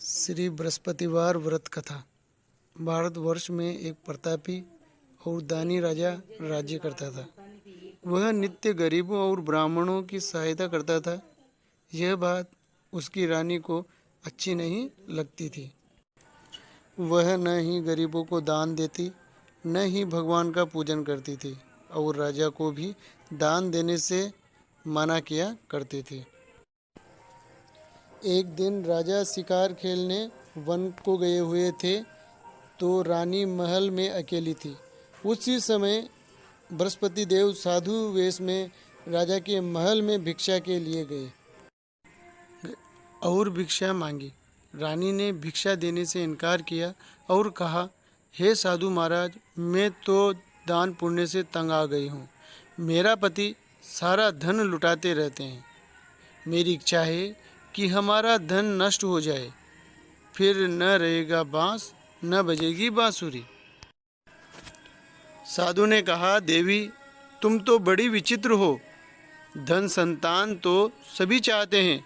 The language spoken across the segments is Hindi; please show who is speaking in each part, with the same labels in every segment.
Speaker 1: श्री बृहस्पतिवार व्रत कथा। भारतवर्ष में एक प्रतापी और दानी राजा राज्य करता था। वह नित्य गरीबों और ब्राह्मणों की सहायता करता था। यह बात उसकी रानी को अच्छी नहीं लगती थी। वह न ही गरीबों को दान देती, न ही भगवान का पूजन करती थी और राजा को भी दान देने से मना किया करती थी। एक दिन राजा शिकार खेलने वन को गए हुए थे, तो रानी महल में अकेली थी। उसी समय बृहस्पति देव साधु वेश में राजा के महल में भिक्षा के लिए गए और भिक्षा मांगी। रानी ने भिक्षा देने से इनकार किया और कहा, हे साधु महाराज, मैं तो दान पुण्य से तंग आ गई हूँ। मेरा पति सारा धन लुटाते रहते हैं। मेरी इच्छा है कि हमारा धन नष्ट हो जाए, फिर न रहेगा बांस, न बजेगी बांसुरी। साधु ने कहा, देवी, तुम तो बड़ी विचित्र हो। धन संतान तो सभी चाहते हैं,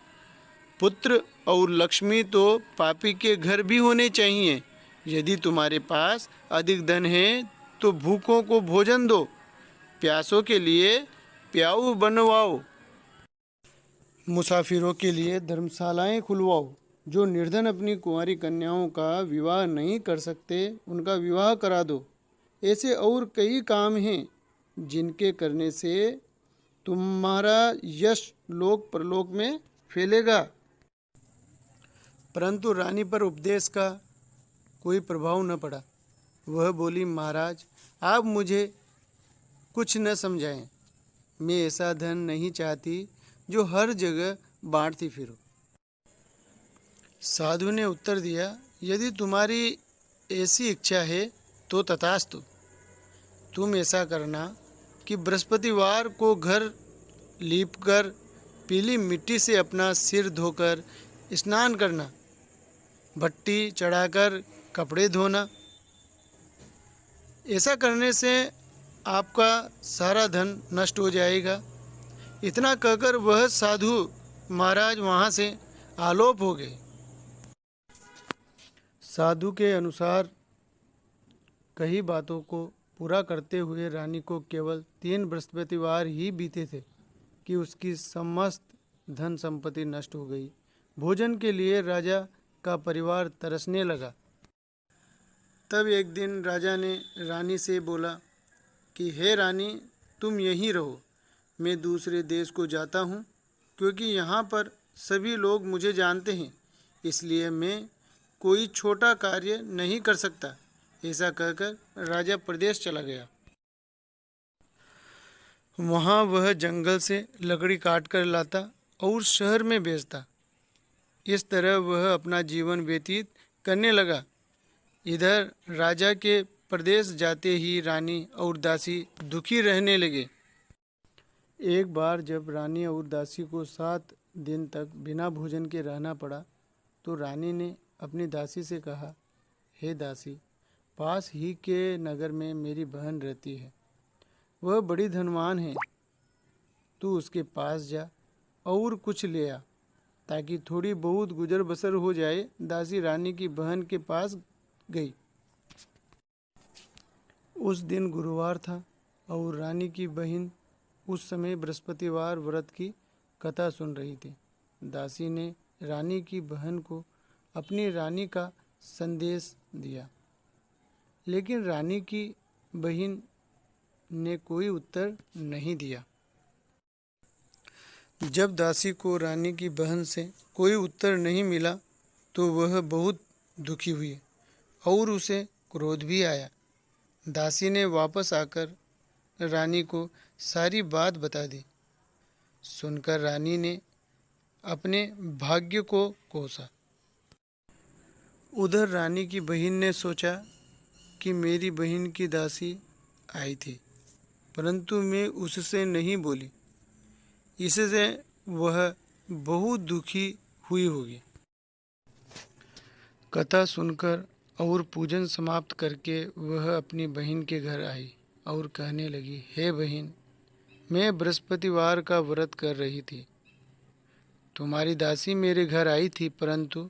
Speaker 1: पुत्र और लक्ष्मी तो पापी के घर भी होने चाहिए। यदि तुम्हारे पास अधिक धन है तो भूखों को भोजन दो, प्यासों के लिए प्याऊ बनवाओ, मुसाफिरों के लिए धर्मशालाएं खुलवाओ। जो निर्धन अपनी कुंवारी कन्याओं का विवाह नहीं कर सकते, उनका विवाह करा दो। ऐसे और कई काम हैं जिनके करने से तुम्हारा यश लोक परलोक में फैलेगा। परंतु रानी पर उपदेश का कोई प्रभाव न पड़ा। वह बोली, महाराज, आप मुझे कुछ न समझाएं। मैं ऐसा धन नहीं चाहती जो हर जगह बांटती फिरो। साधु ने उत्तर दिया, यदि तुम्हारी ऐसी इच्छा है तो तथास्तु। तुम ऐसा करना कि बृहस्पतिवार को घर लीपकर पीली मिट्टी से अपना सिर धोकर स्नान करना, भट्टी चढ़ाकर कपड़े धोना। ऐसा करने से आपका सारा धन नष्ट हो जाएगा। इतना कहकर वह साधु महाराज वहाँ से आलोप हो गए। साधु के अनुसार कई बातों को पूरा करते हुए रानी को केवल 3 बृहस्पतिवार ही बीते थे कि उसकी समस्त धन संपत्ति नष्ट हो गई। भोजन के लिए राजा का परिवार तरसने लगा। तब एक दिन राजा ने रानी से बोला कि हे रानी, तुम यहीं रहो, मैं दूसरे देश को जाता हूँ, क्योंकि यहाँ पर सभी लोग मुझे जानते हैं, इसलिए मैं कोई छोटा कार्य नहीं कर सकता। ऐसा कहकर राजा प्रदेश चला गया। वहाँ वह जंगल से लकड़ी काट कर लाता और शहर में बेचता। इस तरह वह अपना जीवन व्यतीत करने लगा। इधर राजा के प्रदेश जाते ही रानी और दासी दुखी रहने लगे। एक बार जब रानी और दासी को 7 दिन तक बिना भोजन के रहना पड़ा, तो रानी ने अपनी दासी से कहा, हे दासी, पास ही के नगर में मेरी बहन रहती है। वह बड़ी धनवान है। तू उसके पास जा और कुछ ले आ, ताकि थोड़ी बहुत गुजर बसर हो जाए। दासी रानी की बहन के पास गई। उस दिन गुरुवार था और रानी की बहन उस समय बृहस्पतिवार व्रत की कथा सुन रही थी। दासी ने रानी की बहन को अपनी रानी का संदेश दिया, लेकिन रानी की बहन ने कोई उत्तर नहीं दिया। जब दासी को रानी की बहन से कोई उत्तर नहीं मिला, तो वह बहुत दुखी हुई और उसे क्रोध भी आया। दासी ने वापस आकर रानी को सारी बात बता दी। सुनकर रानी ने अपने भाग्य को कोसा। उधर रानी की बहन ने सोचा कि मेरी बहन की दासी आई थी, परंतु मैं उससे नहीं बोली, इससे वह बहुत दुखी हुई होगी। कथा सुनकर और पूजन समाप्त करके वह अपनी बहन के घर आई और कहने लगी, हे बहन, मैं बृहस्पतिवार का व्रत कर रही थी। तुम्हारी दासी मेरे घर आई थी, परंतु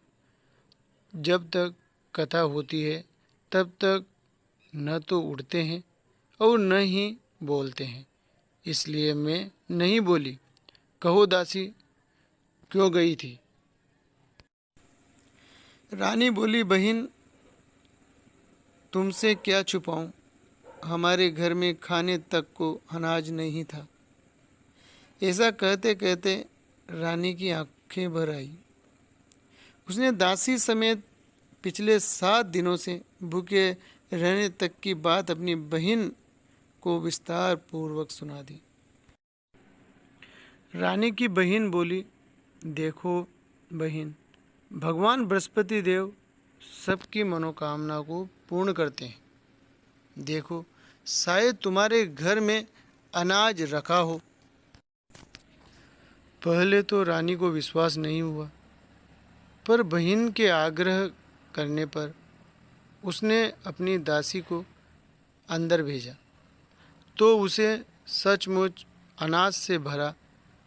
Speaker 1: जब तक कथा होती है तब तक न तो उड़ते हैं और न ही बोलते हैं, इसलिए मैं नहीं बोली। कहो दासी, क्यों गई थी? रानी बोली, बहन, तुमसे क्या छुपाऊं, हमारे घर में खाने तक को अनाज नहीं था। ऐसा कहते कहते रानी की आंखें भर आई। उसने दासी समेत पिछले 7 दिनों से भूखे रहने तक की बात अपनी बहन को विस्तार पूर्वक सुना दी। रानी की बहन बोली, देखो बहन, भगवान बृहस्पति देव सबकी मनोकामना को पूर्ण करते हैं। देखो, शायद तुम्हारे घर में अनाज रखा हो। पहले तो रानी को विश्वास नहीं हुआ, पर बहन के आग्रह करने पर उसने अपनी दासी को अंदर भेजा, तो उसे सचमुच अनाज से भरा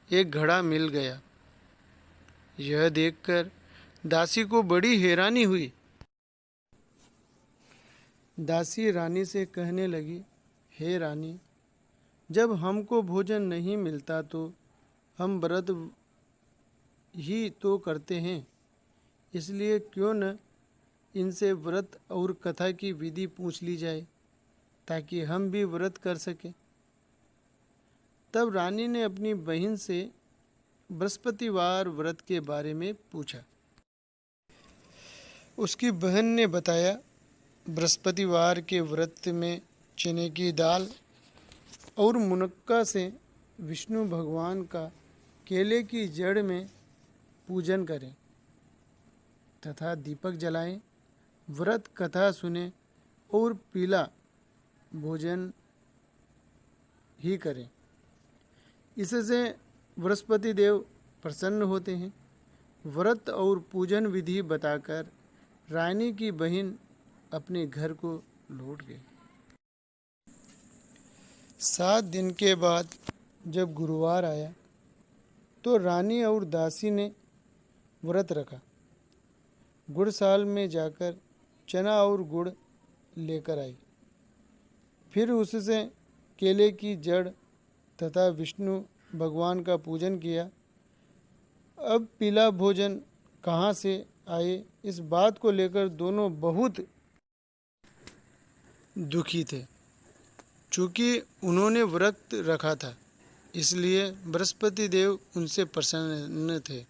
Speaker 1: एक घड़ा मिल गया। यह देखकर दासी को बड़ी हैरानी हुई। दासी रानी से कहने लगी, हे रानी, जब हमको भोजन नहीं मिलता तो हम व्रत ही तो करते हैं, इसलिए क्यों न इनसे व्रत और कथा की विधि पूछ ली जाए, ताकि हम भी व्रत कर सकें। तब रानी ने अपनी बहन से बृहस्पतिवार व्रत के बारे में पूछा। उसकी बहन ने बताया, बृहस्पतिवार के व्रत में चने की दाल और मुनक्का से विष्णु भगवान का केले की जड़ में पूजन करें तथा दीपक जलाएं, व्रत कथा सुने और पीला भोजन ही करें। इससे बृहस्पति देव प्रसन्न होते हैं। व्रत और पूजन विधि बताकर रानी की बहन अपने घर को लौट गई। 7 दिन के बाद जब गुरुवार आया तो रानी और दासी ने व्रत रखा। गुड़साल में जाकर चना और गुड़ लेकर आई, फिर उससे केले की जड़ तथा विष्णु भगवान का पूजन किया। अब पीला भोजन कहाँ से आए, इस बात को लेकर दोनों बहुत दुखी थे। चूँकि उन्होंने व्रत रखा था, इसलिए बृहस्पति देव उनसे प्रसन्न थे।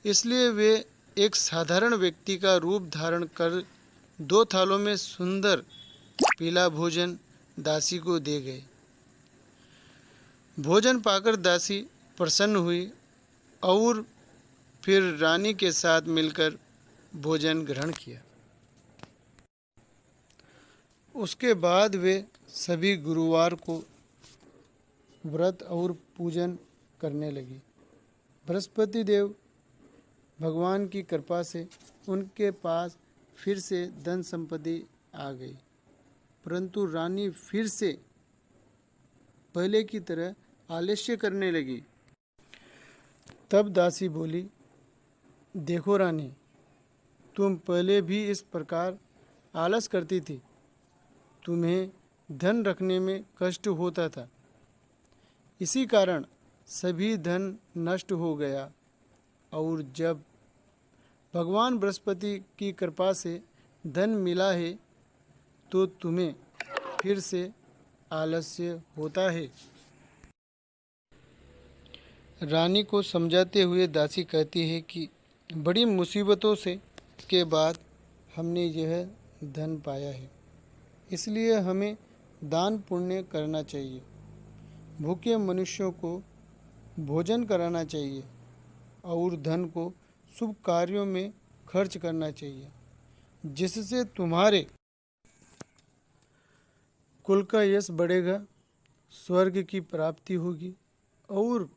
Speaker 1: इसलिए वे एक साधारण व्यक्ति का रूप धारण कर 2 थालों में सुंदर पीला भोजन दासी को दे गए। भोजन पाकर दासी प्रसन्न हुई और फिर रानी के साथ मिलकर भोजन ग्रहण किया। उसके बाद वे सभी गुरुवार को व्रत और पूजन करने लगी। बृहस्पति देव भगवान की कृपा से उनके पास फिर से धन संपत्ति आ गई, परंतु रानी फिर से पहले की तरह आलस्य करने लगी। तब दासी बोली, देखो रानी, तुम पहले भी इस प्रकार आलस करती थी। तुम्हें धन रखने में कष्ट होता था, इसी कारण सभी धन नष्ट हो गया। और जब भगवान बृहस्पति की कृपा से धन मिला है तो तुम्हें फिर से आलस्य होता है। रानी को समझाते हुए दासी कहती है कि बड़ी मुसीबतों से के बाद हमने यह धन पाया है, इसलिए हमें दान पुण्य करना चाहिए, भूखे मनुष्यों को भोजन कराना चाहिए और धन को शुभ कार्यों में खर्च करना चाहिए, जिससे तुम्हारे कुल का यश बढ़ेगा, स्वर्ग की प्राप्ति होगी और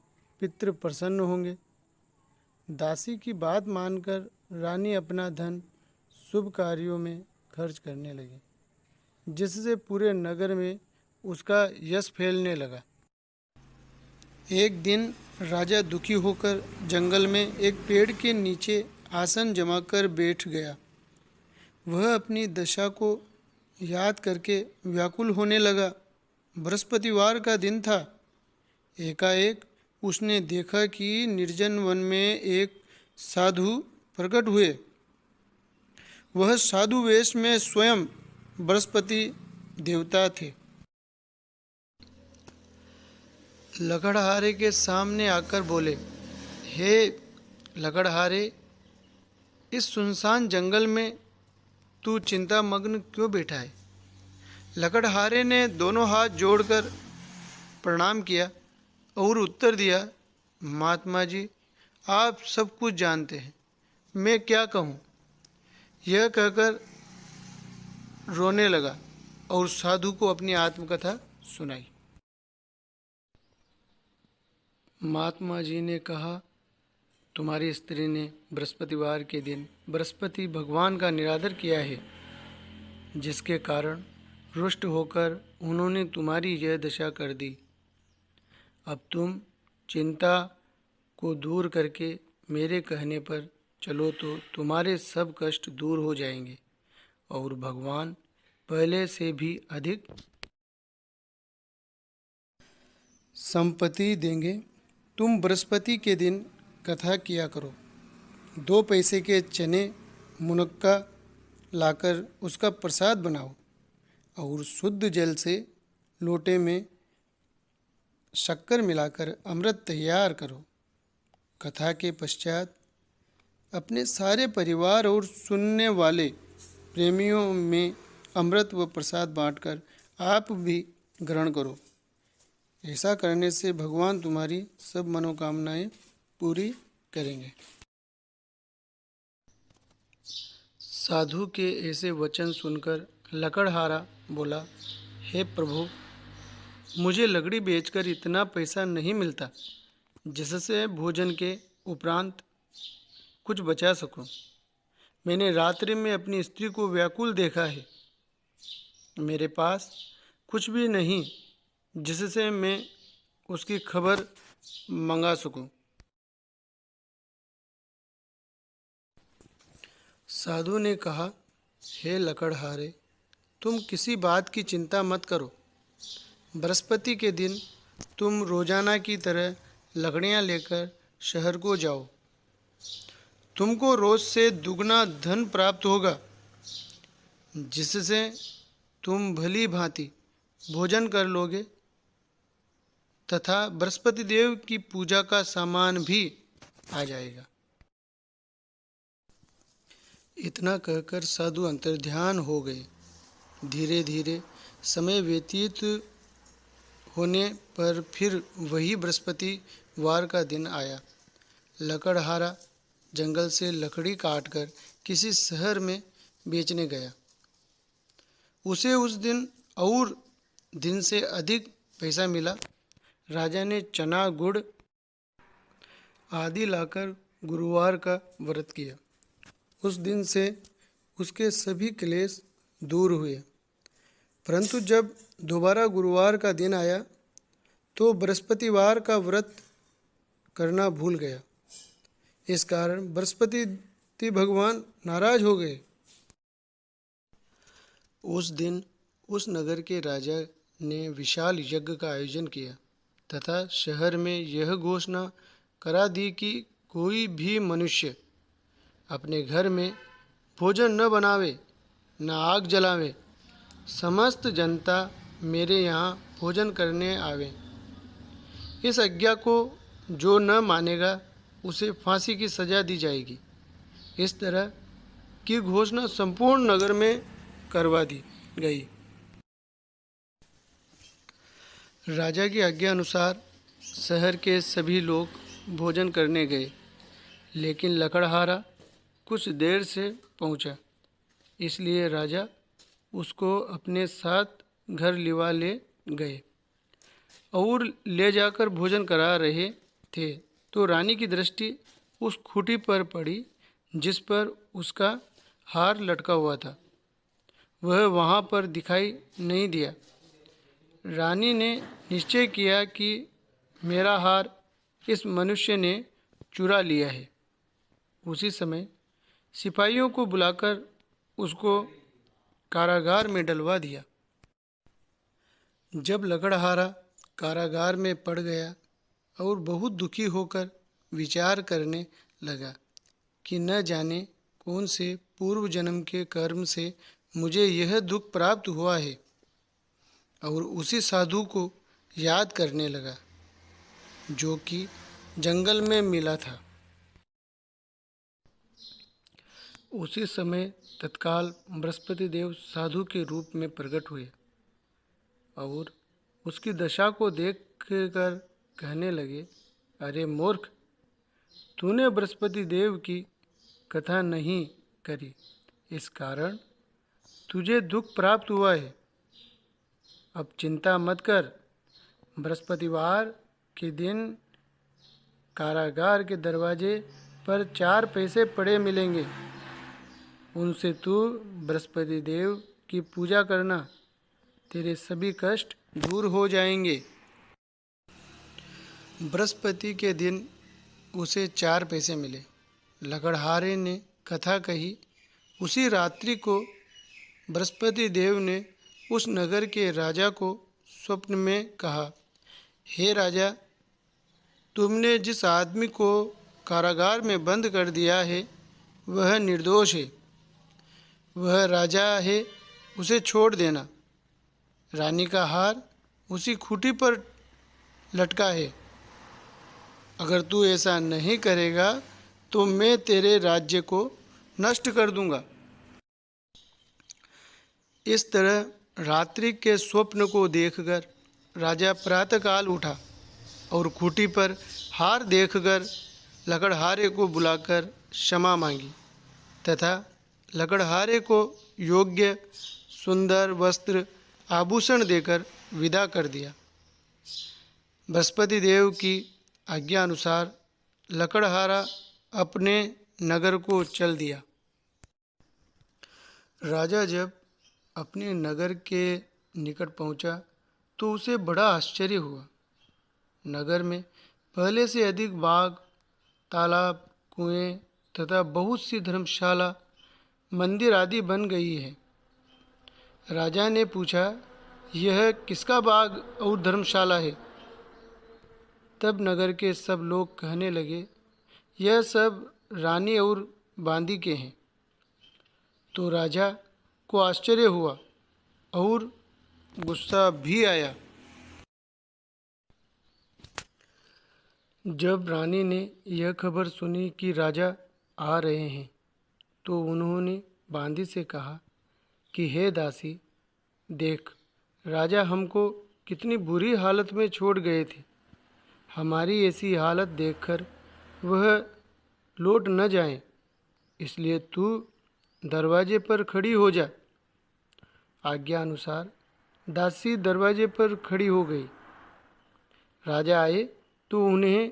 Speaker 1: पितृ प्रसन्न होंगे। दासी की बात मानकर रानी अपना धन शुभ कार्यों में खर्च करने लगी, जिससे पूरे नगर में उसका यश फैलने लगा। एक दिन राजा दुखी होकर जंगल में एक पेड़ के नीचे आसन जमाकर बैठ गया। वह अपनी दशा को याद करके व्याकुल होने लगा। बृहस्पतिवार का दिन था। एकाएक उसने देखा कि निर्जन वन में एक साधु प्रकट हुए। वह साधु वेश में स्वयं बृहस्पति देवता थे। लकड़हारे के सामने आकर बोले, हे लकड़हारे, इस सुनसान जंगल में तू चिंतामग्न क्यों बैठा है? लकड़हारे ने दोनों हाथ जोड़कर प्रणाम किया और उत्तर दिया, महात्मा जी, आप सब कुछ जानते हैं, मैं क्या कहूँ। यह कहकर रोने लगा और साधु को अपनी आत्मकथा सुनाई। महात्मा जी ने कहा, तुम्हारी स्त्री ने बृहस्पतिवार के दिन बृहस्पति भगवान का निरादर किया है, जिसके कारण रुष्ट होकर उन्होंने तुम्हारी यह दशा कर दी। अब तुम चिंता को दूर करके मेरे कहने पर चलो तो तुम्हारे सब कष्ट दूर हो जाएंगे और भगवान पहले से भी अधिक संपत्ति देंगे। तुम बृहस्पति के दिन कथा किया करो। 2 पैसे के चने मुनक्का लाकर उसका प्रसाद बनाओ और शुद्ध जल से लोटे में शक्कर मिलाकर अमृत तैयार करो। कथा के पश्चात अपने सारे परिवार और सुनने वाले प्रेमियों में अमृत व प्रसाद बांटकर आप भी ग्रहण करो। ऐसा करने से भगवान तुम्हारी सब मनोकामनाएं पूरी करेंगे। साधु के ऐसे वचन सुनकर लकड़हारा बोला, हे प्रभु, मुझे लकड़ी बेचकर इतना पैसा नहीं मिलता जिससे भोजन के उपरांत कुछ बचा सकूं। मैंने रात्रि में अपनी स्त्री को व्याकुल देखा है। मेरे पास कुछ भी नहीं जिससे मैं उसकी खबर मंगा सकूं। साधु ने कहा, हे लकड़हारे, तुम किसी बात की चिंता मत करो। बृहस्पति के दिन तुम रोजाना की तरह लकड़ियां लेकर शहर को जाओ। तुमको रोज से दुगना धन प्राप्त होगा, जिससे तुम भली भांति भोजन कर लोगे तथा बृहस्पति देव की पूजा का सामान भी आ जाएगा। इतना कहकर साधु अंतर्ध्यान हो गए। धीरे धीरे समय व्यतीत होने पर फिर वही बृहस्पतिवार का दिन आया। लकड़हारा जंगल से लकड़ी काटकर किसी शहर में बेचने गया। उसे उस दिन और दिन से अधिक पैसा मिला। राजा ने चना, गुड़ आदि लाकर गुरुवार का व्रत किया। उस दिन से उसके सभी क्लेश दूर हुए। परंतु जब दोबारा गुरुवार का दिन आया तो बृहस्पतिवार का व्रत करना भूल गया। इस कारण बृहस्पति भगवान नाराज हो गए। उस दिन उस नगर के राजा ने विशाल यज्ञ का आयोजन किया तथा शहर में यह घोषणा करा दी कि कोई भी मनुष्य अपने घर में भोजन न बनावे, न आग जलावे। समस्त जनता मेरे यहाँ भोजन करने आवे। इस आज्ञा को जो न मानेगा उसे फांसी की सजा दी जाएगी। इस तरह की घोषणा संपूर्ण नगर में करवा दी गई। राजा की आज्ञा अनुसार शहर के सभी लोग भोजन करने गए, लेकिन लकड़हारा कुछ देर से पहुंचा। इसलिए राजा उसको अपने साथ घर लिवा ले गए और ले जाकर भोजन करा रहे थे तो रानी की दृष्टि उस खूंटी पर पड़ी जिस पर उसका हार लटका हुआ था। वह वहाँ पर दिखाई नहीं दिया। रानी ने निश्चय किया कि मेरा हार इस मनुष्य ने चुरा लिया है। उसी समय सिपाहियों को बुलाकर उसको कारागार में डलवा दिया। जब लकड़हारा कारागार में पड़ गया और बहुत दुखी होकर विचार करने लगा कि न जाने कौन से पूर्व जन्म के कर्म से मुझे यह दुख प्राप्त हुआ है, और उसी साधु को याद करने लगा जो कि जंगल में मिला था। उसी समय तत्काल बृहस्पति देव साधु के रूप में प्रकट हुए और उसकी दशा को देखकर कहने लगे, अरे मूर्ख, तूने बृहस्पति देव की कथा नहीं करी, इस कारण तुझे दुख प्राप्त हुआ है। अब चिंता मत कर, बृहस्पतिवार के दिन कारागार के दरवाजे पर 4 पैसे पड़े मिलेंगे, उनसे तू बृहस्पति देव की पूजा करना, तेरे सभी कष्ट दूर हो जाएंगे। बृहस्पति के दिन उसे 4 पैसे मिले। लकड़हारे ने कथा कही। उसी रात्रि को बृहस्पति देव ने उस नगर के राजा को स्वप्न में कहा, हे राजा, तुमने जिस आदमी को कारागार में बंद कर दिया है वह निर्दोष है, वह राजा है, उसे छोड़ देना। रानी का हार उसी खूंटी पर लटका है, अगर तू ऐसा नहीं करेगा तो मैं तेरे राज्य को नष्ट कर दूंगा। इस तरह रात्रि के स्वप्न को देखकर राजा प्रातःकाल उठा और खूंटी पर हार देखकर लकड़हारे को बुलाकर क्षमा मांगी तथा लकड़हारे को योग्य सुंदर वस्त्र आभूषण देकर विदा कर दिया। बृहस्पति देव की आज्ञा अनुसार लकड़हारा अपने नगर को चल दिया। राजा जब अपने नगर के निकट पहुंचा तो उसे बड़ा आश्चर्य हुआ। नगर में पहले से अधिक बाग, तालाब, कुएं तथा बहुत सी धर्मशाला, मंदिर आदि बन गई है। राजा ने पूछा, यह किसका बाग और धर्मशाला है? तब नगर के सब लोग कहने लगे, यह सब रानी और बांदी के हैं। तो राजा को आश्चर्य हुआ और गुस्सा भी आया। जब रानी ने यह खबर सुनी कि राजा आ रहे हैं तो उन्होंने बांदी से कहा कि हे दासी, देख, राजा हमको कितनी बुरी हालत में छोड़ गए थे। हमारी ऐसी हालत देखकर वह लौट न जाएं, इसलिए तू दरवाजे पर खड़ी हो जा। आज्ञा अनुसार दासी दरवाजे पर खड़ी हो गई। राजा आए तो उन्हें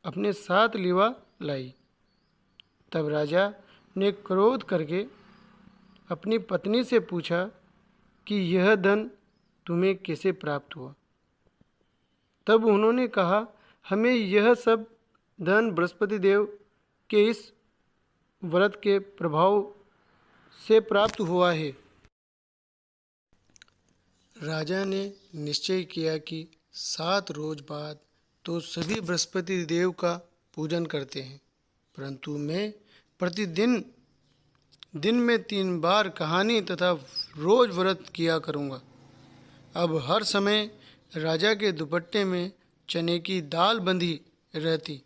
Speaker 1: अपने साथ लिवा लाई। तब राजा ने क्रोध करके अपनी पत्नी से पूछा कि यह धन तुम्हें कैसे प्राप्त हुआ? तब उन्होंने कहा, हमें यह सब धन बृहस्पति देव के इस व्रत के प्रभाव से प्राप्त हुआ है। राजा ने निश्चय किया कि 7 रोज बाद तो सभी बृहस्पति देव का पूजन करते हैं, परंतु मैं प्रतिदिन दिन में 3 बार कहानी तथा रोज व्रत किया करूँगा। अब हर समय राजा के दुपट्टे में चने की दाल बंधी रहती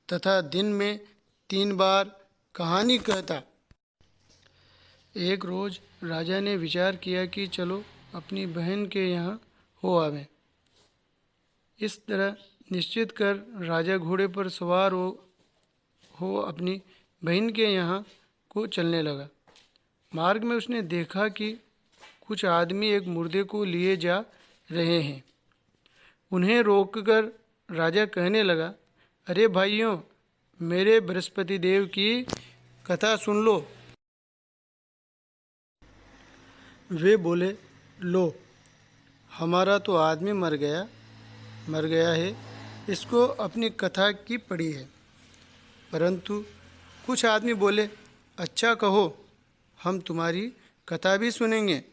Speaker 1: तथा दिन में 3 बार कहानी कहता। एक रोज राजा ने विचार किया कि चलो अपनी बहन के यहाँ हो आवें। इस तरह निश्चित कर राजा घोड़े पर सवार हो अपनी बहन के यहाँ को चलने लगा। मार्ग में उसने देखा कि कुछ आदमी एक मुर्दे को लिए जा रहे हैं। उन्हें रोककर राजा कहने लगा, अरे भाइयों, मेरे बृहस्पति देव की कथा सुन लो। वे बोले, लो, हमारा तो आदमी मर गया है, इसको अपनी कथा की पड़ी है। परंतु कुछ आदमी बोले, अच्छा कहो, हम तुम्हारी कथा भी सुनेंगे।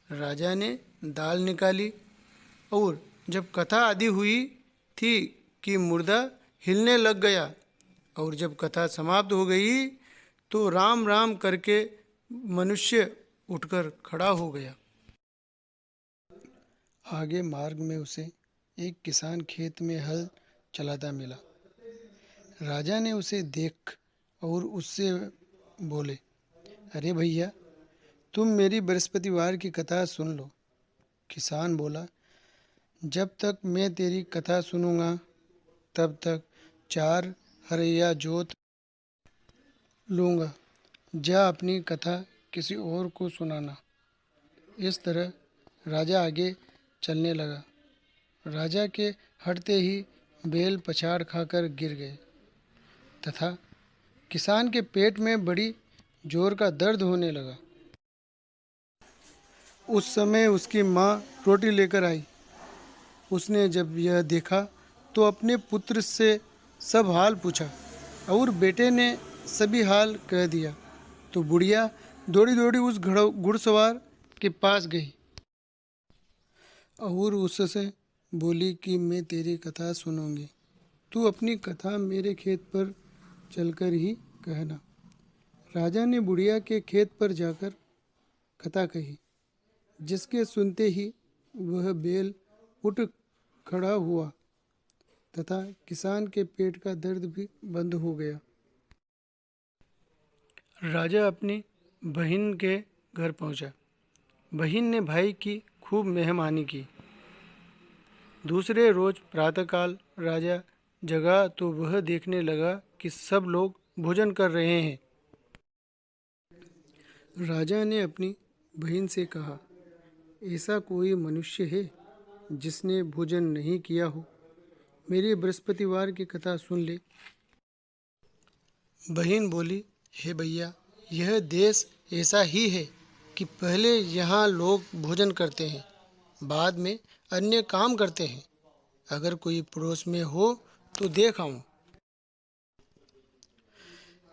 Speaker 1: राजा ने दाल निकाली और जब कथा आदि हुई थी कि मुर्दा हिलने लग गया, और जब कथा समाप्त हो गई तो राम राम करके मनुष्य उठकर खड़ा हो गया। आगे मार्ग में उसे एक किसान खेत में हल चलाता मिला। राजा ने उसे देख और उससे बोले, अरे भैया, तुम मेरी बृहस्पतिवार की कथा सुन लो। किसान बोला, जब तक मैं तेरी कथा सुनूंगा तब तक 4 हरैया जोत लूँगा। जा अपनी कथा किसी और को सुनाना। इस तरह राजा आगे चलने लगा। राजा के हटते ही बैल पछाड़ खाकर गिर गए तथा किसान के पेट में बड़ी जोर का दर्द होने लगा। उस समय उसकी माँ रोटी लेकर आई। उसने जब यह देखा तो अपने पुत्र से सब हाल पूछा और बेटे ने सभी हाल कह दिया। तो बुढ़िया दौड़ी दौड़ी उस घुड़सवार के पास गई और उससे बोली कि मैं तेरी कथा सुनूंगी। तू अपनी कथा मेरे खेत पर चलकर ही कहना। राजा ने बुढ़िया के खेत पर जाकर कथा कही, जिसके सुनते ही वह बैल उठ खड़ा हुआ तथा किसान के पेट का दर्द भी बंद हो गया। राजा अपनी बहन के घर पहुंचा। बहन ने भाई की खूब मेहमानी की। दूसरे रोज प्रातःकाल राजा जगा तो वह देखने लगा कि सब लोग भोजन कर रहे हैं। राजा ने अपनी बहन से कहा, ऐसा कोई मनुष्य है जिसने भोजन नहीं किया हो? मेरी बृहस्पतिवार की कथा सुन ले। बहन बोली, हे भैया, यह देश ऐसा ही है कि पहले यहाँ लोग भोजन करते हैं, बाद में अन्य काम करते हैं। अगर कोई पड़ोस में हो तो देख आऊं।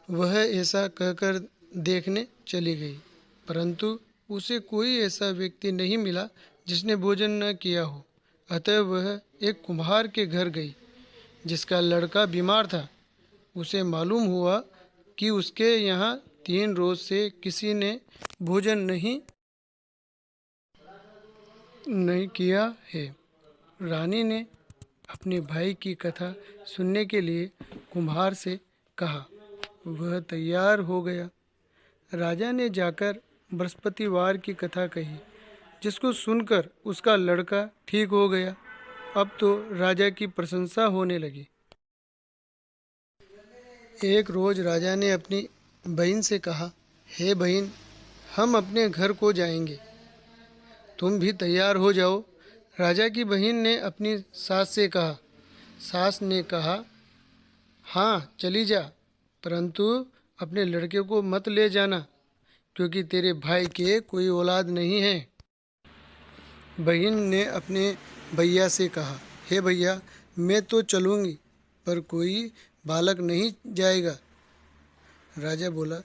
Speaker 1: वह ऐसा कहकर देखने चली गई, परंतु उसे कोई ऐसा व्यक्ति नहीं मिला जिसने भोजन न किया हो। अतः वह एक कुम्हार के घर गई, जिसका लड़का बीमार था। उसे मालूम हुआ कि उसके यहाँ 3 रोज से किसी ने भोजन नहीं किया है। रानी ने अपने भाई की कथा सुनने के लिए कुम्हार से कहा। वह तैयार हो गया। राजा ने जाकर बृहस्पतिवार की कथा कही, जिसको सुनकर उसका लड़का ठीक हो गया। अब तो राजा की प्रशंसा होने लगी। एक रोज राजा ने अपनी बहन से कहा, हे बहन, हम अपने घर को जाएंगे, तुम भी तैयार हो जाओ। राजा की बहन ने अपनी सास से कहा। सास ने कहा, हाँ चली जा, परंतु अपने लड़के को मत ले जाना, क्योंकि तेरे भाई के कोई औलाद नहीं है। बहन ने अपने भैया से कहा, हे भैया, मैं तो चलूँगी, पर कोई बालक नहीं जाएगा। राजा बोला,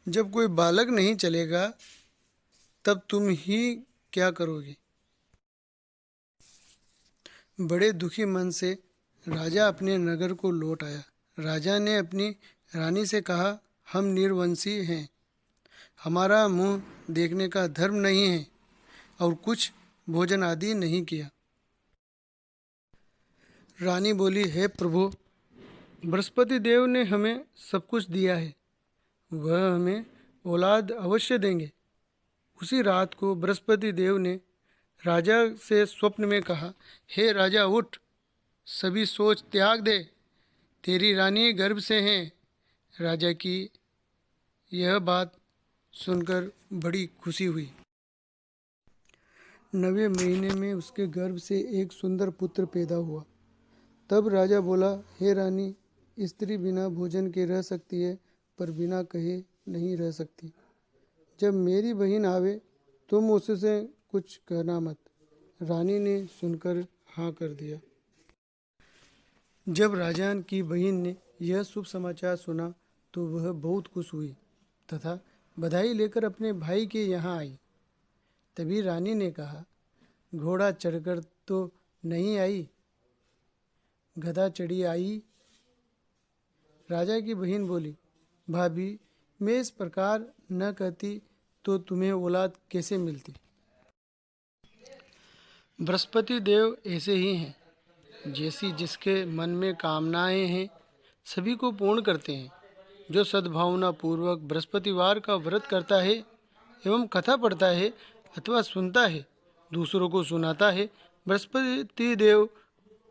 Speaker 1: जब कोई बालक नहीं चलेगा तब तुम ही क्या करोगे? बड़े दुखी मन से राजा अपने नगर को लौट आया। राजा ने अपनी रानी से कहा, हम निर्वंशी हैं, हमारा मुंह देखने का धर्म नहीं है और कुछ भोजन आदि नहीं किया। रानी बोली, हे प्रभु, बृहस्पति देव ने हमें सब कुछ दिया है, वह हमें औलाद अवश्य देंगे। उसी रात को बृहस्पति देव ने राजा से स्वप्न में कहा, हे राजा, उठ, सभी सोच त्याग दे, तेरी रानी गर्भ से है। राजा की यह बात सुनकर बड़ी खुशी हुई। 9वें महीने में उसके गर्भ से एक सुंदर पुत्र पैदा हुआ। तब राजा बोला, हे रानी, स्त्री बिना भोजन के रह सकती है, पर बिना कहे नहीं रह सकती। जब मेरी बहन आवे तुम उससे कुछ कहना मत। रानी ने सुनकर हाँ कर दिया। जब राजा की बहन ने यह शुभ समाचार सुना तो वह बहुत खुश हुई तथा बधाई लेकर अपने भाई के यहाँ आई। तभी रानी ने कहा, घोड़ा चढ़कर तो नहीं आई, गधा चढ़ी आई। राजा की बहन बोली, भाभी, मैं इस प्रकार न कहती तो तुम्हें औलाद कैसे मिलती। बृहस्पति देव ऐसे ही हैं, जैसी जिसके मन में कामनाएं हैं सभी को पूर्ण करते हैं। जो सद्भावना पूर्वक बृहस्पतिवार का व्रत करता है एवं कथा पढ़ता है अथवा सुनता है, दूसरों को सुनाता है, बृहस्पति देव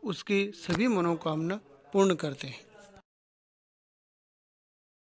Speaker 1: उसकी सभी मनोकामना पूर्ण करते हैं।